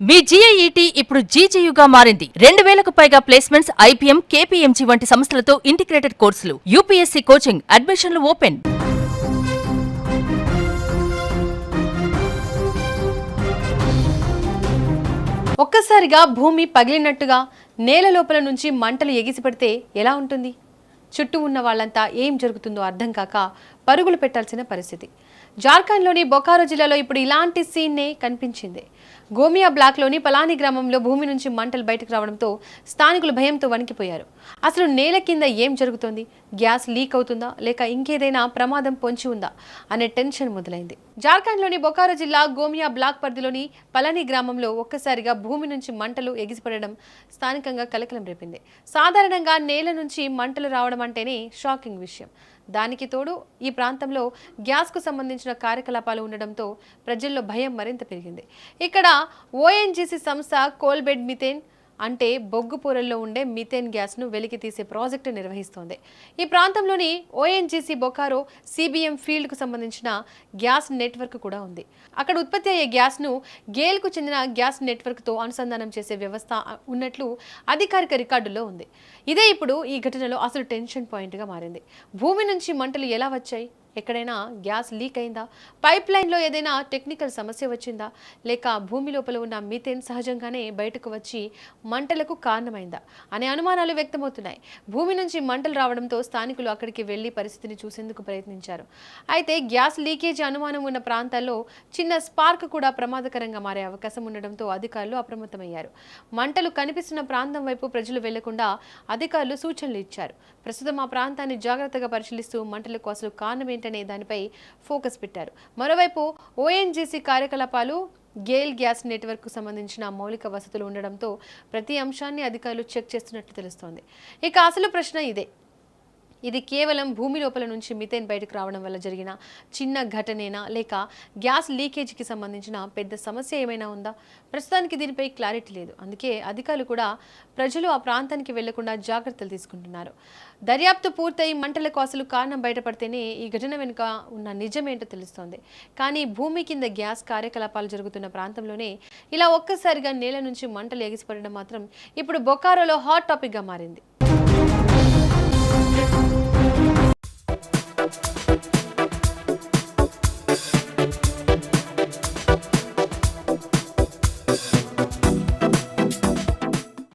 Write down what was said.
మీ జీఐఈటీ ఇప్పుడు జీజీయూగా మారింది. 2000కు పైగా ప్లేస్మెంట్స్, ఐపీఎం, కేపీఎంజీ వంటి సంస్థలతో ఇంటిగ్రేటెడ్ కోర్సులు. యూపీఎస్సీ కోచింగ్, అడ్మిషన్లు ఓపెన్. ఒక్కసారిగా భూమి పగిలినట్టుగా నేల లోపల నుంచి మంటలు ఎగిసిపడితే ఎలా ఉంటుంది? చుట్టూ ఉన్న వాళ్ళంతా ఏం జరుగుతుందో అర్థం కాక పరుగులు పెట్టాల్సిన పరిస్థితి. జార్ఖండ్లోని బొకారో జిల్లాలో ఇప్పుడు ఇలాంటి సీన్నే కనిపించింది. గోమియా బ్లాక్లోని పలాని గ్రామంలో భూమి నుంచి మంటలు బయటకు రావడంతో స్థానికులు భయంతో వణికిపోయారు. అసలు నేల కింద ఏం జరుగుతోంది? గ్యాస్ లీక్ అవుతుందా లేక ఇంకేదైనా ప్రమాదం పొంచి ఉందా అనే టెన్షన్ మొదలైంది. జార్ఖండ్లోని బొకారో జిల్లా గోమియా బ్లాక్ పరిధిలోని పలాని గ్రామంలో ఒక్కసారిగా భూమి నుంచి మంటలు ఎగిసిపడడం స్థానికంగా కలకలం రేపింది. సాధారణంగా నేల నుంచి మంటలు రావడం అంటేనే షాకింగ్ విషయం. దానికి తోడు ఈ ప్రాంతంలో గ్యాస్కు సంబంధించిన కార్యకలాపాలు ఉండడంతో ప్రజల్లో భయం మరింత పెరిగింది. ఇక్కడ ఓఎన్జీసీ సంస్థ కోల్బెడ్ మిథేన్ అంటే బొగ్గు పొరల్లో ఉండే మిథేన్ గ్యాస్ను వెలికి తీసే ప్రాజెక్టు నిర్వహిస్తోంది. ఈ ప్రాంతంలోని ఓఎన్జీసీ బొకారో సిబిఎం ఫీల్డ్కు సంబంధించిన గ్యాస్ నెట్వర్క్ కూడా ఉంది. అక్కడ ఉత్పత్తి అయ్యే గ్యాస్ను గేల్కు చెందిన గ్యాస్ నెట్వర్క్తో అనుసంధానం చేసే వ్యవస్థ ఉన్నట్లు అధికారిక రికార్డుల్లో ఉంది. ఇదే ఇప్పుడు ఈ ఘటనలో అసలు టెన్షన్ పాయింట్గా మారింది. భూమి నుంచి మంటలు ఎలా వచ్చాయి? ఎక్కడైనా గ్యాస్ లీక్ అయిందా? పైప్ లైన్లో ఏదైనా టెక్నికల్ సమస్య వచ్చిందా? లేక భూమి లోపల ఉన్న మీథేన్ సహజంగానే బయటకు వచ్చి మంటలకు కారణమైందా అనే అనుమానాలు వ్యక్తమవుతున్నాయి. భూమి నుంచి మంటలు రావడంతో స్థానికులు అక్కడికి వెళ్లి పరిస్థితిని చూసేందుకు ప్రయత్నించారు. అయితే గ్యాస్ లీకేజీ అనుమానం ఉన్న ప్రాంతాల్లో చిన్న స్పార్క్ కూడా ప్రమాదకరంగా మారే అవకాశం ఉండడంతో అధికారులు అప్రమత్తమయ్యారు. మంటలు కనిపిస్తున్న ప్రాంతం వైపు ప్రజలు వెళ్లకుండా అధికారులు సూచనలు ఇచ్చారు. ప్రస్తుతం ఆ ప్రాంతాన్ని జాగ్రత్తగా పరిశీలిస్తూ మంటలకు అసలు కారణం ఏంటనే దానిపై ఫోకస్ పెట్టారు. మరోవైపు ఓఎన్జీసీ కార్యకలాపాలు, గేల్ గ్యాస్ నెట్వర్క్ సంబంధించిన మౌలిక వసతులు ఉండడంతో ప్రతి అంశాన్ని అధికారులు చెక్ చేస్తున్నట్లు తెలుస్తోంది. ఇక అసలు ప్రశ్న ఇదే. ఇది కేవలం భూమి లోపల నుంచి మిథేన్ బయటకు రావడం వల్ల జరిగిన చిన్న ఘటనేనా లేక గ్యాస్ లీకేజీకి సంబంధించిన పెద్ద సమస్య ఏమైనా ఉందా? ప్రస్తుతానికి దీనిపై క్లారిటీ లేదు. అందుకే అధికారులు కూడా ప్రజలు ఆ ప్రాంతానికి వెళ్లకుండా జాగ్రత్తలు తీసుకుంటున్నారు. దర్యాప్తు పూర్తయి మంటలకు అసలు కారణం బయటపడితేనే ఈ ఘటన వెనుక ఉన్న నిజమేంటో తెలుస్తోంది. కానీ భూమి కింద గ్యాస్ కార్యకలాపాలు జరుగుతున్న ప్రాంతంలోనే ఇలా ఒక్కసారిగా నేల నుంచి మంటలు ఎగిసిపడడం మాత్రం ఇప్పుడు బొకారోలో హాట్ టాపిక్గా మారింది.